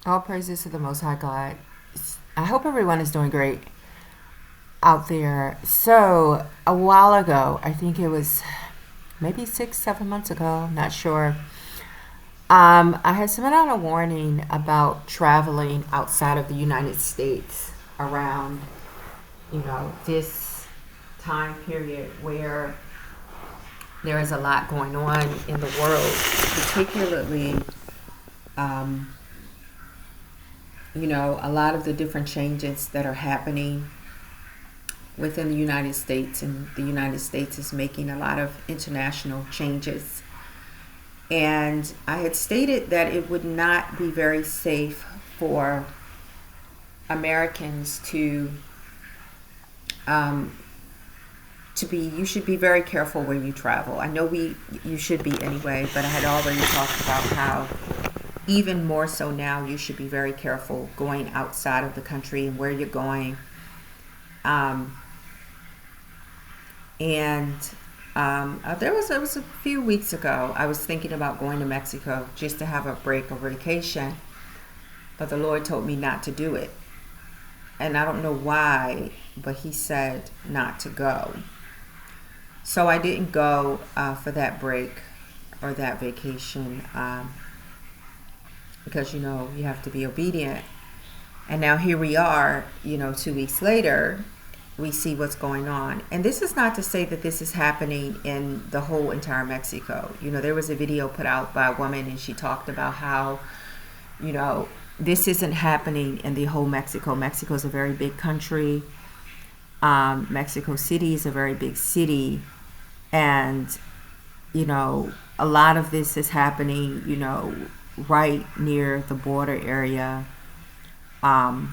All praises to the Most High God. I hope everyone is doing great out there. So, a while ago, I think it was maybe 6, 7 months ago, not sure. I had sent out a warning about traveling outside of the United States around, this time period where there is a lot going on in the world, particularly, um, a lot of the different changes that are happening within the United States, and the United States is making a lot of international changes. And I had stated that it would not be very safe for Americans um, to be. You should be very careful when you travel. I know you should be anyway, but I had already talked about how even more so now you should be very careful going outside of the country and where you're going. Um, and there was it was a few weeks ago. I was thinking about going to Mexico just to have a break or vacation, but the Lord told me not to do it, and I don't know why, but He said not to go. So I didn't go for that break or that vacation because you have to be obedient. And now here we are, 2 weeks later, we see what's going on. And this is not to say that this is happening in the whole entire Mexico. There was a video put out by a woman, and she talked about how, this isn't happening in the whole Mexico. Mexico is a very big country. Mexico City is a very big city. And, a lot of this is happening, right near the border area. And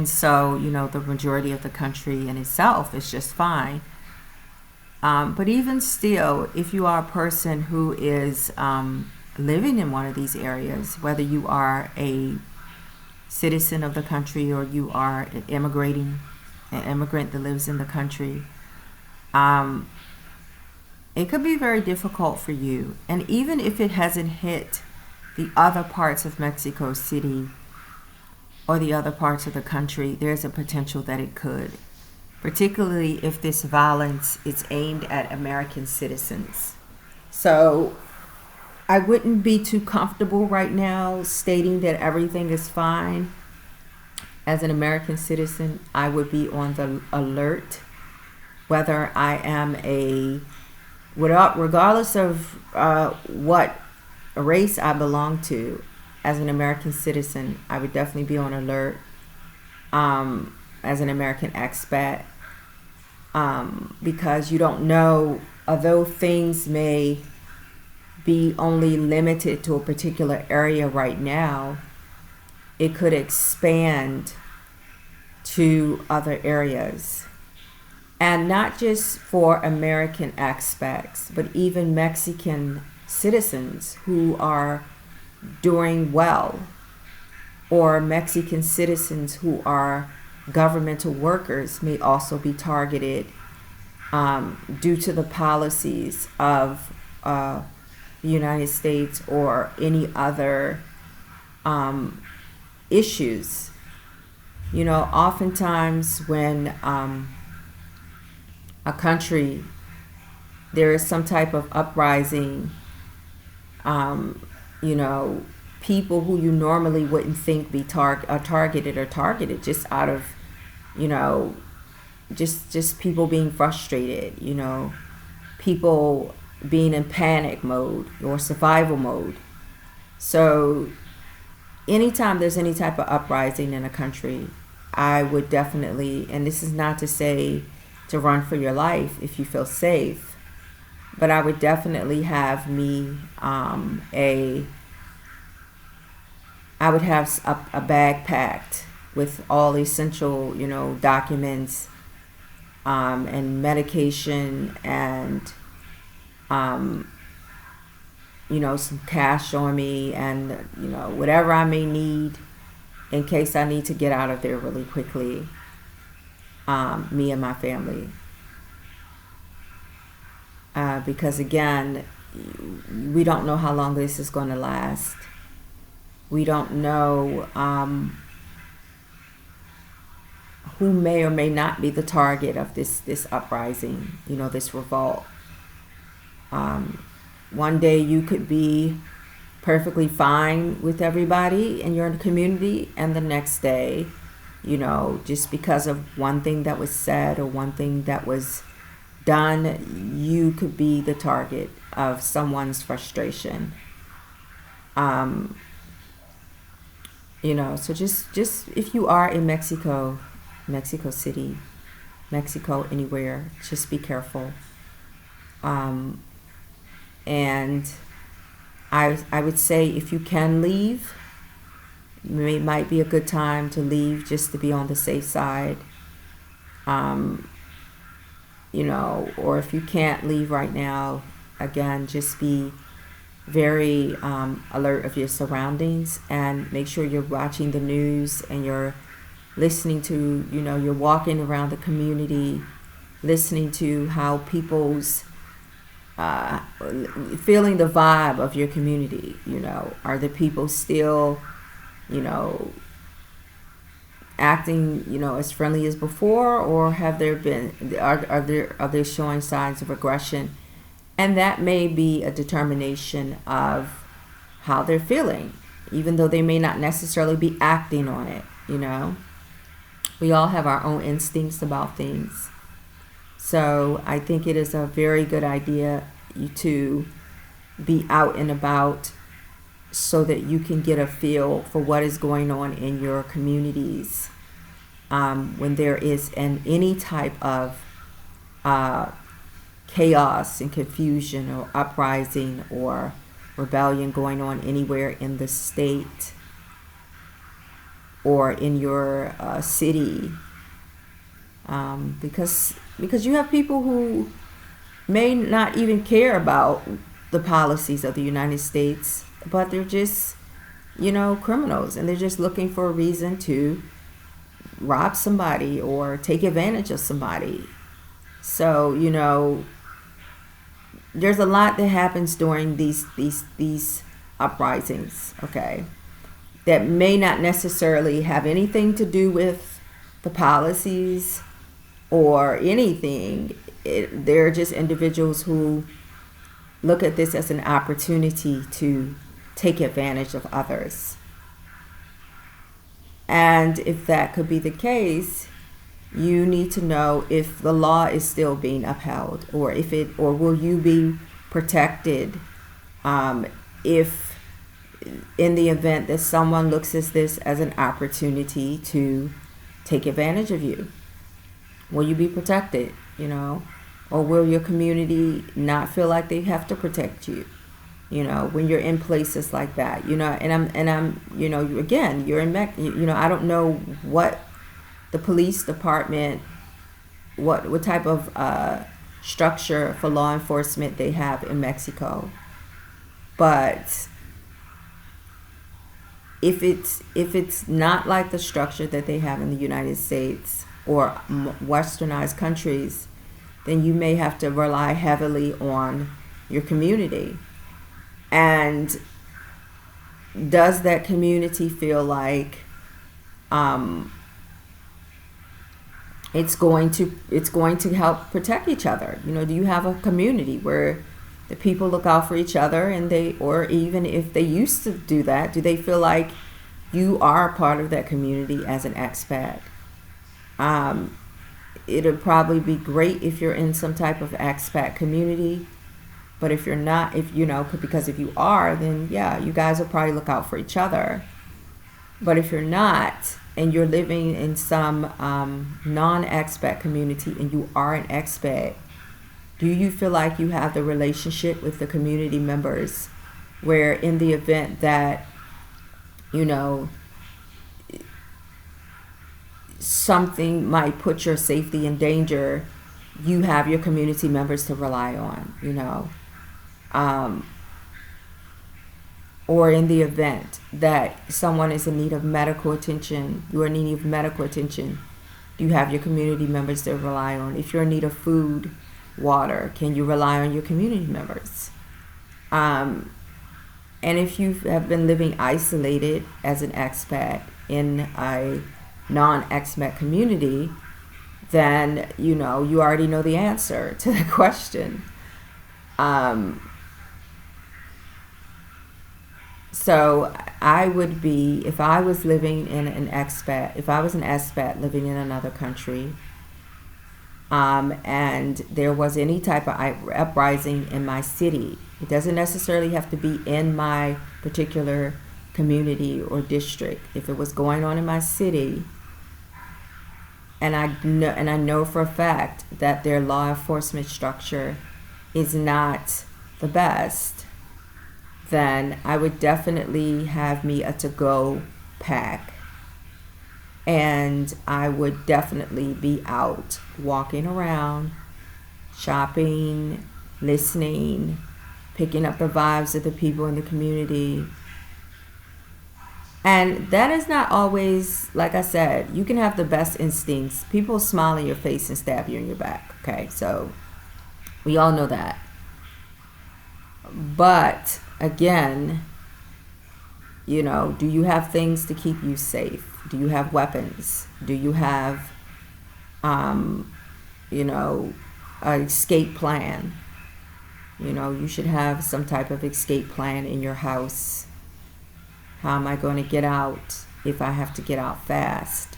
so, the majority of the country in itself is just fine. But even still, if you are a person who is living in one of these areas, whether you are a citizen of the country or you are an immigrant that lives in the country, it could be very difficult for you. And even if it hasn't hit the other parts of Mexico City or the other parts of the country, there's a potential that it could, particularly if this violence is aimed at American citizens. So I wouldn't be too comfortable right now stating that everything is fine. As an American citizen, I would be on the alert, whether I am regardless of what race I belong to. As an American citizen, I would definitely be on alert. As an American expat, because you don't know, although things may be only limited to a particular area right now, it could expand to other areas. And not just for American expats, but even Mexican citizens who are doing well, or Mexican citizens who are governmental workers may also be targeted due to the policies of the United States or any other issues. Oftentimes when a country, there is some type of uprising, people who you normally wouldn't think are targeted just out of, just people being frustrated, people being in panic mode or survival mode. So anytime there's any type of uprising in a country, I would definitely, and this is not to say to run for your life if you feel safe, but I would definitely have I would have a bag packed with all essential, documents, and medication, and some cash on me, and whatever I may need in case I need to get out of there really quickly. Me and my family, because again, we don't know how long this is going to last. We don't know who may or may not be the target of this uprising, this revolt. One day you could be perfectly fine with everybody in your community, and the next day, just because of one thing that was said or one thing that was done, you could be the target of someone's frustration. So just if you are in Mexico City, Mexico, anywhere, just be careful. And I would say if you can leave, it might be a good time to leave just to be on the safe side. Or if you can't leave right now, again, just be very alert of your surroundings, and make sure you're watching the news and you're listening to, you're walking around the community, listening to how people's feeling the vibe of your community. Are the people still, acting, as friendly as before, or have there been, are they showing signs of aggression? And that may be a determination of how they're feeling, even though they may not necessarily be acting on it. We all have our own instincts about things. So I think it is a very good idea to be out and about so that you can get a feel for what is going on in your communities. When there is any type of chaos and confusion or uprising or rebellion going on anywhere in the state or in your city, because you have people who may not even care about the policies of the United States, but they're just, criminals, and they're just looking for a reason to rob somebody or take advantage of somebody. So, there's a lot that happens during these uprisings, okay, that may not necessarily have anything to do with the policies or anything. They're just individuals who look at this as an opportunity to take advantage of others. And if that could be the case, you need to know if the law is still being upheld, or will you be protected if in the event that someone looks at this as an opportunity to take advantage of you. Will you be protected, or will your community not feel like they have to protect you, when you're in places like that, and I'm again, you're in I don't know what the police department, what type of structure for law enforcement they have in Mexico, but if it's not like the structure that they have in the United States or westernized countries, then you may have to rely heavily on your community. And does that community feel like it's going to help protect each other? Do you have a community where the people look out for each other, or even if they used to do that, do they feel like you are a part of that community as an expat? It'd probably be great if you're in some type of expat community, but if you're not, because if you are, then yeah, you guys will probably look out for each other. But if you're not, and you're living in some non-expat community and you are an expat, do you feel like you have the relationship with the community members where in the event that, something might put your safety in danger, you have your community members to rely on, or in the event that someone is in need of medical attention, you are in need of medical attention, do you have your community members to rely on? If you're in need of food, water, can you rely on your community members? And if you have been living isolated as an expat in a non-expat community, then you already know the answer to the question. So I would be, if I was living in if I was an expat living in another country, and there was any type of uprising in my city, it doesn't necessarily have to be in my particular community or district. If it was going on in my city, and I know for a fact that their law enforcement structure is not the best, then I would definitely have me a to-go pack. And I would definitely be out walking around, shopping, listening, picking up the vibes of the people in the community. And that is not always, like I said, you can have the best instincts. People smile in your face and stab you in your back. Okay, so we all know that. But again, do you have things to keep you safe? Do you have weapons? Do you have, an escape plan? You should have some type of escape plan in your house. How am I going to get out if I have to get out fast?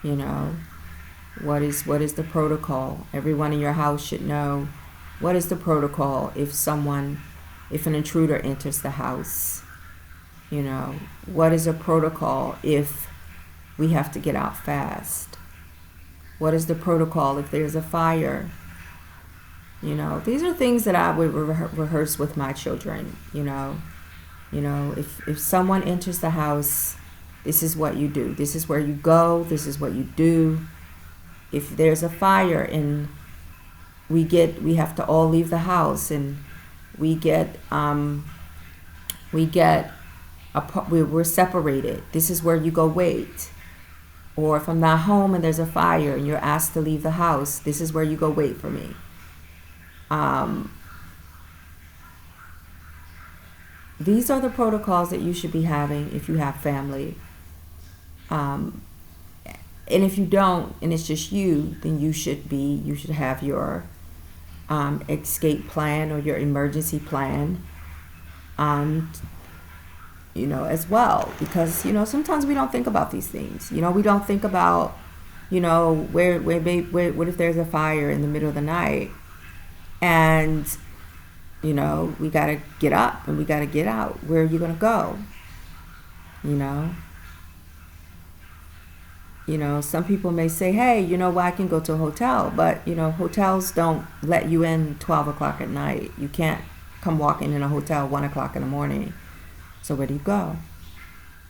What is the protocol? Everyone in your house should know what is the protocol if an intruder enters the house. What is a protocol if we have to get out fast? What is the protocol if there's a fire? These are things that I would rehearse with my children. If someone enters the house, this is what you do. This is where you go. This is what you do. If there's a fire and we have to all leave the house, and we're separated. This is where you go wait. Or if I'm not home and there's a fire and you're asked to leave the house, this is where you go wait for me. These are the protocols that you should be having if you have family. And if you don't, and it's just you, then you should have your escape plan or your emergency plan, as well. Because, sometimes we don't think about these things. We don't think about, what if there's a fire in the middle of the night, and we got to get up and we got to get out. Where are you going to go? Some people may say, hey, I can go to a hotel. But, hotels don't let you in 12 o'clock at night. You can't come walking in a hotel 1 o'clock in the morning. So where do you go?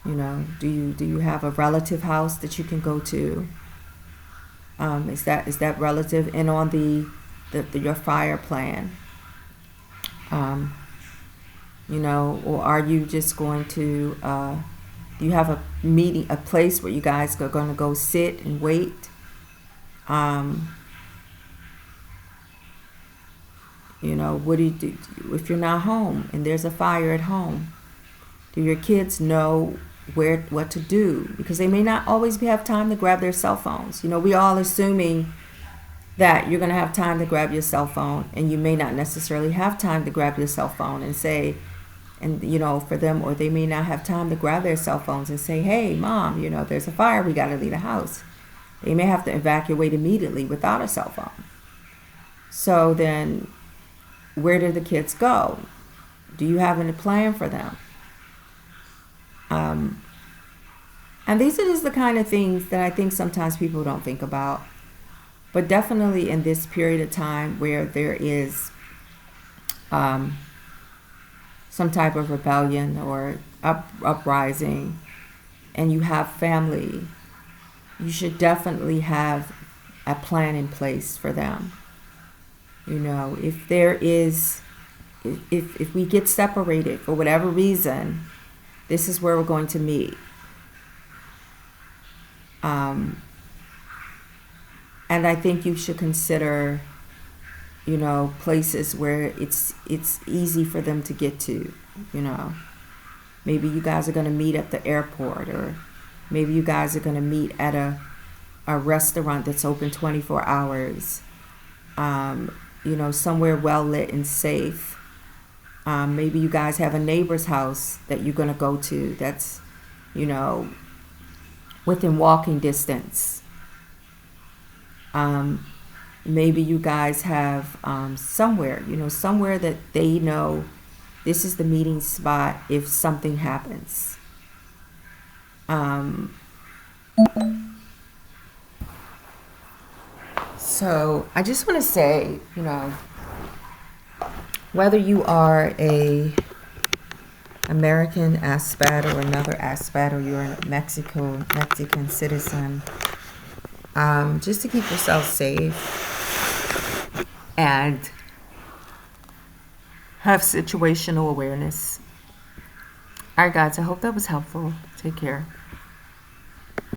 Do you have a relative house that you can go to? Is that relative in on your fire plan? Or are you just going to, do you have a place where you guys are going to go sit and wait? What do you do if you're not home and there's a fire at home? Do your kids know what to do? Because they may not always have time to grab their cell phones. We all assuming that you're going to have time to grab your cell phone, and you may not necessarily have time to grab your cell phone and say, for them, or they may not have time to grab their cell phones and say, hey, Mom, there's a fire, we got to leave the house. They may have to evacuate immediately without a cell phone. So then, where do the kids go? Do you have any plan for them? And these are just the kind of things that I think sometimes people don't think about. But definitely in this period of time where there is some type of rebellion or uprising, and you have family, you should definitely have a plan in place for them. If there is, if we get separated for whatever reason, this is where we're going to meet. And I think you should consider, places where it's easy for them to get to. Maybe you guys are going to meet at the airport, or maybe you guys are going to meet at a restaurant that's open 24 hours, somewhere well lit and safe. Maybe you guys have a neighbor's house that you're going to go to that's, within walking distance. Maybe you guys have somewhere that they know this is the meeting spot if something happens. So I just want to say, whether you are a American expat or another expat, or you're a Mexican citizen, just to keep yourself safe and have situational awareness. All right, guys, I hope that was helpful. Take care.